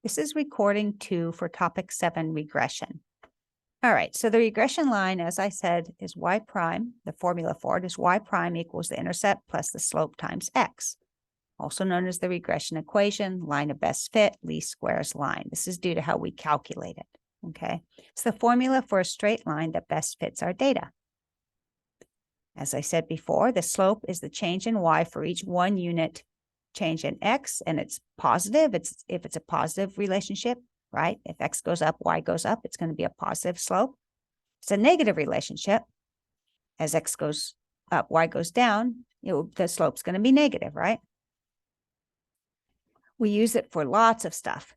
This is recording 2 for topic 7, regression. All right, so the regression line, as I said, is y prime. The formula for it is y prime equals the intercept plus the slope times x, also known as the regression equation, line of best fit, least squares line. This is due to how we calculate it, okay? It's the formula for a straight line that best fits our data. As I said before, the slope is the change in y for each 1 unit change in x, and it's positive. If it's a positive relationship, right? If x goes up, y goes up, it's going to be a positive slope. It's a negative relationship. As x goes up, y goes down, the slope's going to be negative, right? We use it for lots of stuff,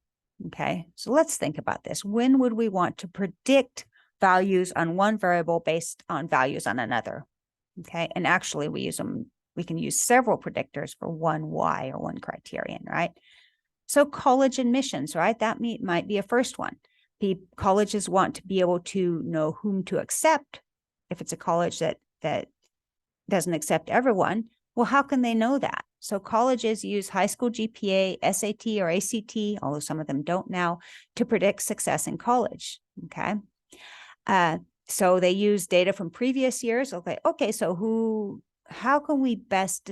okay? So let's think about this. When would we want to predict values on one variable based on values on another? Okay, and actually we can use several predictors for one Y or one criterion, right? So college admissions, right? That might be a first one. Colleges want to be able to know whom to accept. If it's a college that doesn't accept everyone, well, how can they know that? So colleges use high school GPA, SAT, or ACT, although some of them don't now, to predict success in college, okay? So they use data from previous years. Okay, so how can we best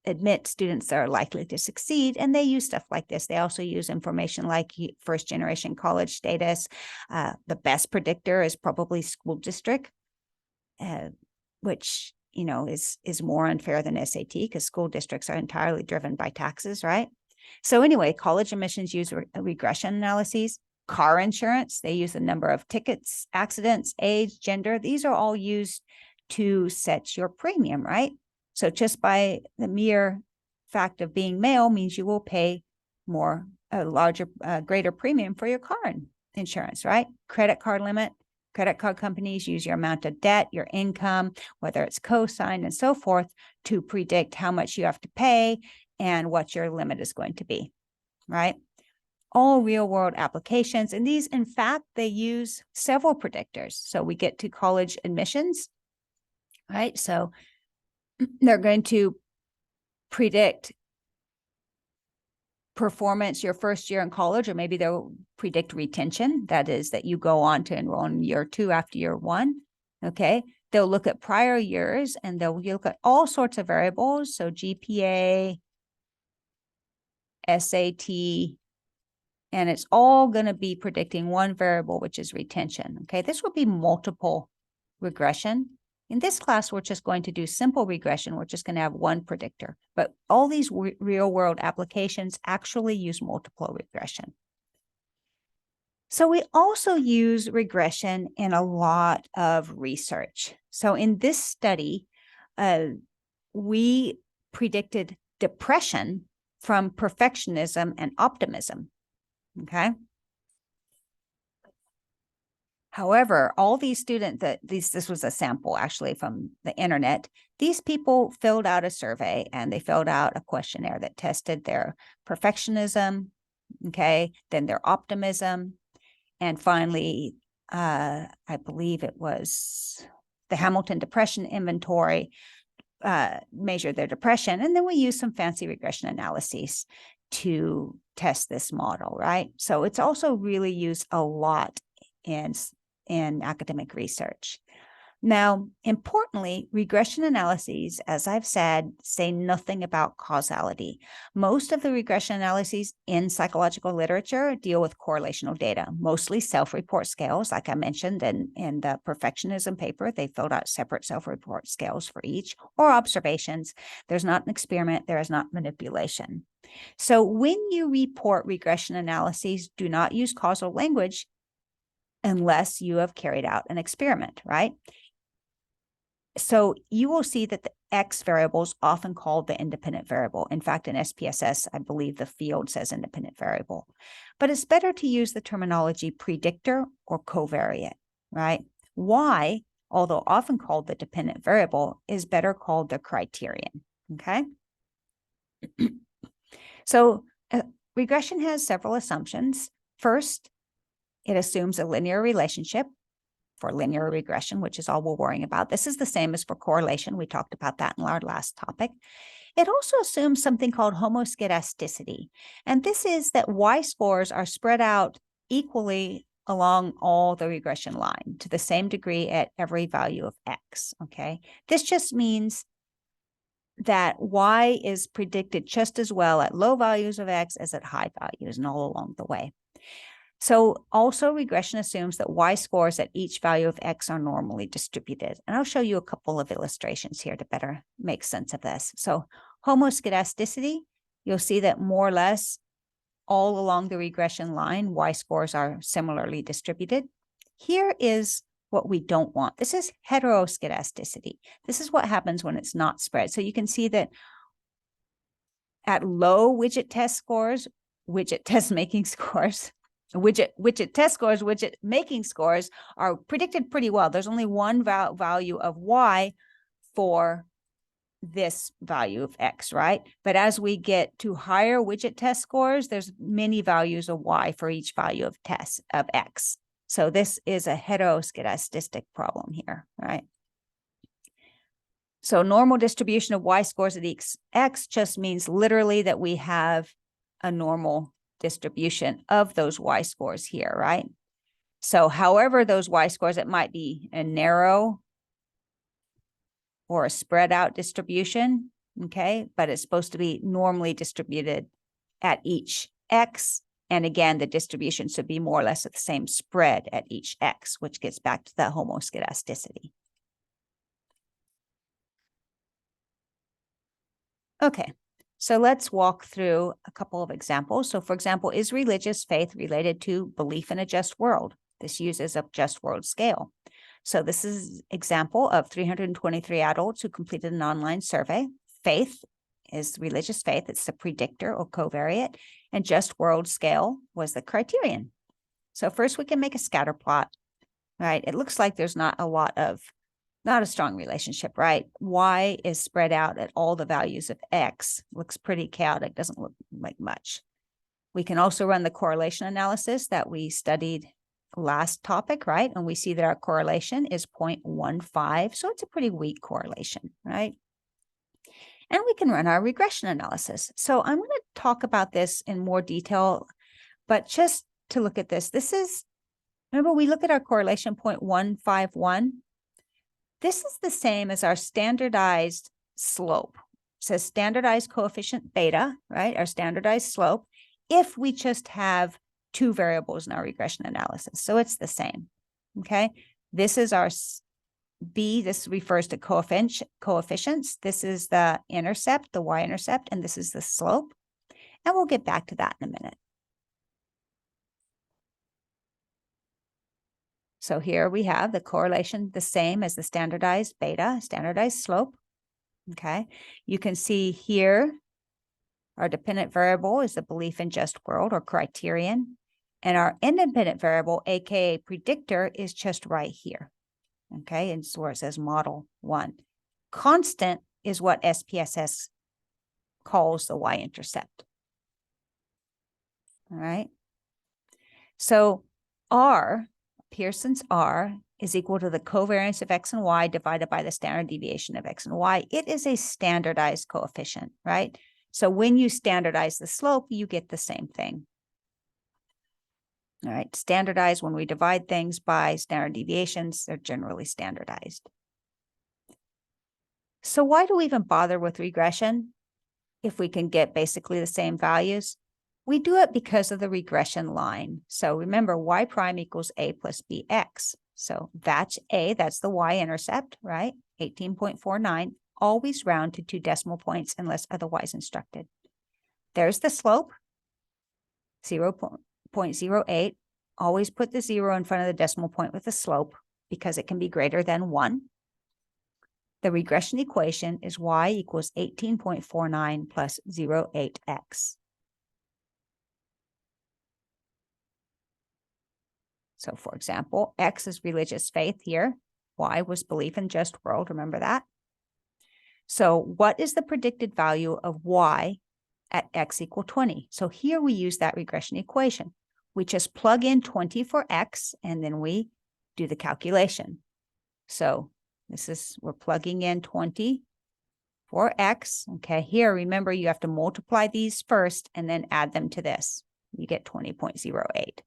admit students that are likely to succeed? And they use stuff like this. They also use information like first generation college status. The best predictor is probably school district, which, is more unfair than SAT because school districts are entirely driven by taxes, right? So anyway, college admissions use regression analyses. Car insurance, they use the number of tickets, accidents, age, gender. These are all used to set your premium, right? So just by the mere fact of being male means you will pay greater premium for your car insurance, right? Credit card limit. Credit card companies use your amount of debt, your income, whether it's co-signed and so forth, to predict how much you have to pay and what your limit is going to be, right? All real world applications. And these, in fact, they use several predictors. So we get to college admissions, right? So they're going to predict performance your first year in college, or maybe they'll predict retention. That is that you go on to enroll in year 2 after year 1. Okay. They'll look at prior years and they'll look at all sorts of variables. So GPA, SAT, and it's all going to be predicting one variable, which is retention. Okay, this will be multiple regression. In this class, we're just going to do simple regression. We're just going to have one predictor. But all these real-world applications actually use multiple regression. So we also use regression in a lot of research. So in this study, we predicted depression from perfectionism and optimism. Okay. However, all these students this was a sample actually from the internet. These people filled out a survey and they filled out a questionnaire that tested their perfectionism, okay, then their optimism, and finally, I believe it was the Hamilton Depression Inventory measured their depression, and then we used some fancy regression analyses to test this model, right? So it's also really used a lot in academic research. Now, importantly, regression analyses, as I've said, say nothing about causality. Most of the regression analyses in psychological literature deal with correlational data, mostly self-report scales. Like I mentioned in the perfectionism paper, they filled out separate self-report scales for each, or observations. There's not an experiment, there is not manipulation. So when you report regression analyses, do not use causal language unless you have carried out an experiment, right? So you will see that the X variable is often called the independent variable. In fact, in SPSS, I believe the field says independent variable. But it's better to use the terminology predictor or covariate, right? Y, although often called the dependent variable, is better called the criterion, okay? So regression has several assumptions. First, it assumes a linear relationship for linear regression, which is all we're worrying about. This is the same as for correlation. We talked about that in our last topic. It also assumes something called homoscedasticity. And this is that y-scores are spread out equally along all the regression line to the same degree at every value of x, okay? This just means that y is predicted just as well at low values of x as at high values and all along the way. So also regression assumes that y-scores at each value of x are normally distributed. And I'll show you a couple of illustrations here to better make sense of this. So homoscedasticity, you'll see that more or less all along the regression line, y-scores are similarly distributed. Here is what we don't want. This is heteroscedasticity. This is what happens when it's not spread. So you can see that at low widget test scores, widget test making scores, widget test scores, widget making scores are predicted pretty well. There's only one value of y for this value of x, right? But as we get to higher widget test scores, there's many values of y for each value of x. So this is a heteroscedastic problem here, right? So normal distribution of y-scores at x just means literally that we have a normal distribution of those y-scores here, right? So however those y-scores, it might be a narrow or a spread out distribution, okay? But it's supposed to be normally distributed at each x. And again, the distribution should be more or less at the same spread at each x, which gets back to that homoscedasticity. Okay, so let's walk through a couple of examples. So for example, is religious faith related to belief in a just world? This uses a just world scale. So this is an example of 323 adults who completed an online survey. Faith is religious faith. It's the predictor or covariate, and just world scale was the criterion. So first we can make a scatter plot, right? It looks like there's not a strong relationship, right? Y is spread out at all the values of X. Looks pretty chaotic, doesn't look like much. We can also run the correlation analysis that we studied last topic, right? And we see that our correlation is 0.15. So it's a pretty weak correlation, right? And we can run our regression analysis. So I'm going to talk about this in more detail, but just to look at this, remember we look at our correlation 0.151. This is the same as our standardized slope. It says standardized coefficient beta, right? Our standardized slope, if we just have two variables in our regression analysis. So it's the same, okay? This is our B, this refers to coefficients. This is the intercept, the y-intercept, and this is the slope. And we'll get back to that in a minute. So here we have the correlation the same as the standardized beta, standardized slope, okay? You can see here, our dependent variable is the belief in just world or criterion. And our independent variable, AKA predictor, is just right here, okay? And so where it says model 1. Constant is what SPSS calls the y-intercept, all right? So R, Pearson's R, is equal to the covariance of x and y divided by the standard deviation of x and y. It is a standardized coefficient, right? So when you standardize the slope, you get the same thing. All right, standardized, when we divide things by standard deviations, they're generally standardized. So why do we even bother with regression if we can get basically the same values? We do it because of the regression line. So remember, y prime equals a plus bx. So that's a, that's the y-intercept, right? 18.49. Always round to 2 decimal points unless otherwise instructed. There's the slope, 0.08. Always put the 0 in front of the decimal point with the slope because it can be greater than 1. The regression equation is y equals 18.49 plus 0.8x. So for example, X is religious faith here. Y was belief in just world, remember that? So what is the predicted value of Y at X equal 20? So here we use that regression equation. We just plug in 20 for X and then we do the calculation. So we're plugging in 20 for x. Okay, here, remember, you have to multiply these first and then add them to this. You get 20.08.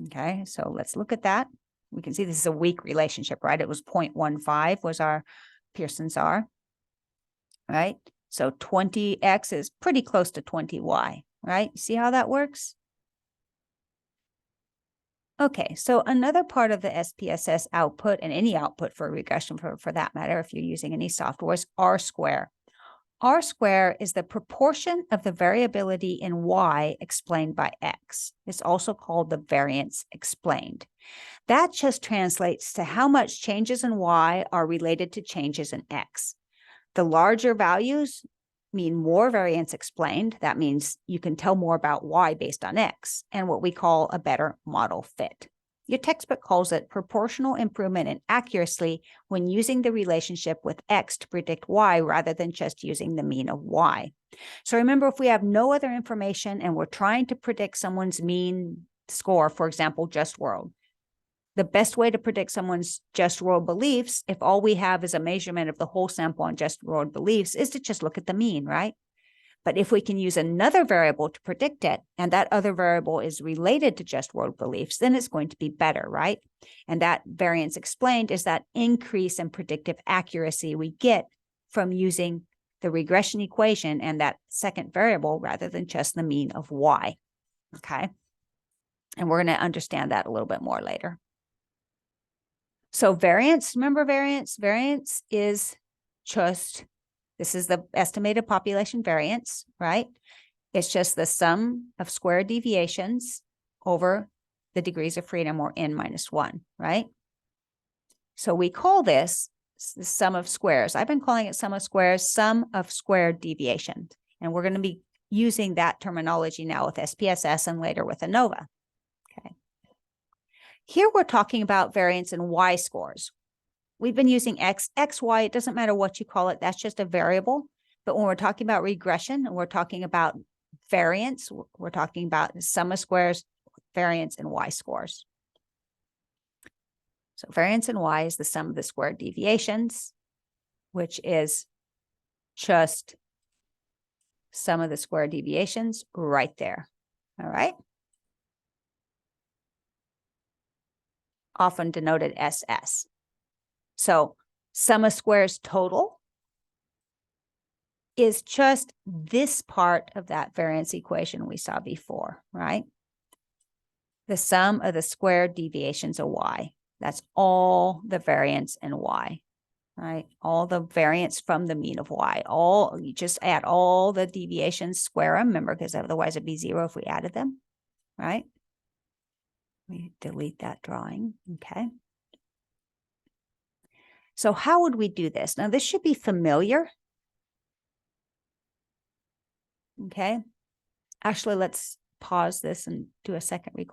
Okay, so let's look at that. We can see this is a weak relationship, right? It was 0.15 was our Pearson's R, right? So 20x is pretty close to 20y, right? See how that works? Okay, so another part of the SPSS output, and any output for regression for that matter, if you're using any software, is R square. R square is the proportion of the variability in y explained by x. It's also called the variance explained. That just translates to how much changes in y are related to changes in x. The larger values mean more variance explained. That means you can tell more about y based on x, and what we call a better model fit. Your textbook calls it proportional improvement in accuracy when using the relationship with x to predict y rather than just using the mean of y. So remember, if we have no other information and we're trying to predict someone's mean score, for example, just world, the best way to predict someone's just world beliefs, if all we have is a measurement of the whole sample on just world beliefs, is to just look at the mean, right? But if we can use another variable to predict it, and that other variable is related to just world beliefs, then it's going to be better, right? And that variance explained is that increase in predictive accuracy we get from using the regression equation and that second variable rather than just the mean of y, okay? And we're going to understand that a little bit more later. So variance, remember variance? Variance is just, this is the estimated population variance, right? It's just the sum of square deviations over the degrees of freedom, or n minus 1, right? So we call this the sum of squares. I've been calling it sum of squares, sum of square deviations. And we're going to be using that terminology now with SPSS and later with ANOVA. Okay. Here we're talking about variance in y-scores. We've been using x, y, it doesn't matter what you call it, that's just a variable. But when we're talking about regression and we're talking about variance, we're talking about the sum of squares, variance in y-scores. So variance in y is the sum of the squared deviations, which is just sum of the square deviations right there, all right? Often denoted SS. So sum of squares total is just this part of that variance equation we saw before, right? The sum of the squared deviations of y. That's all the variance in y, right? All the variance from the mean of y. You just add all the deviations, square them, remember, because otherwise it'd be 0 if we added them, right? We delete that drawing, okay? So how would we do this? Now, this should be familiar. Okay. Actually, let's pause this and do a second recording.